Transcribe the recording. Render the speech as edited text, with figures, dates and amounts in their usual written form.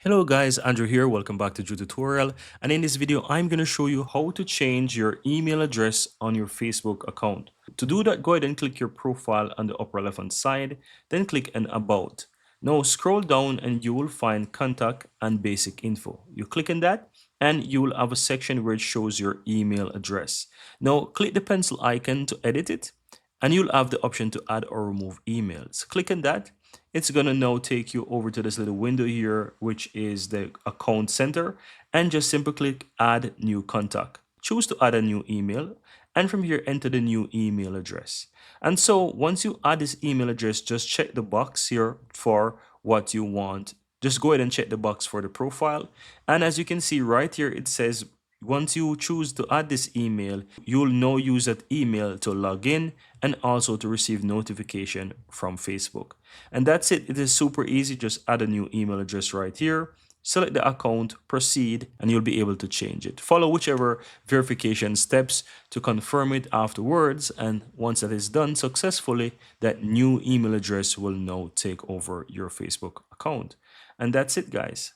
Hello guys, Andrew here. Welcome back to Drew Tutorial. And in this video, I'm going to show you how to change your email address on your Facebook account. To do that, go ahead and click your profile on the upper left hand side, then click on About. Now scroll down and you will find Contact and Basic Info. You click on that and you will have a section where it shows your email address. Now click the pencil icon to edit it and you'll have the option to add or remove emails. Click on that. It's gonna now take you over to this little window here, which is the account center, and just simply click add new contact. Choose to add a new email, and from here enter the new email address. And so once you add this email address, just check the box here for what you want. Just go ahead and check the box for the profile. And as you can see right here, it says once you choose to add this email, you'll now use that email to log in and also to receive notification from Facebook. And that's it. It is super easy. Just add a new email address right here. Select the account, proceed, and you'll be able to change it. Follow whichever verification steps to confirm it afterwards. And once that is done successfully, that new email address will now take over your Facebook account. And that's it, guys.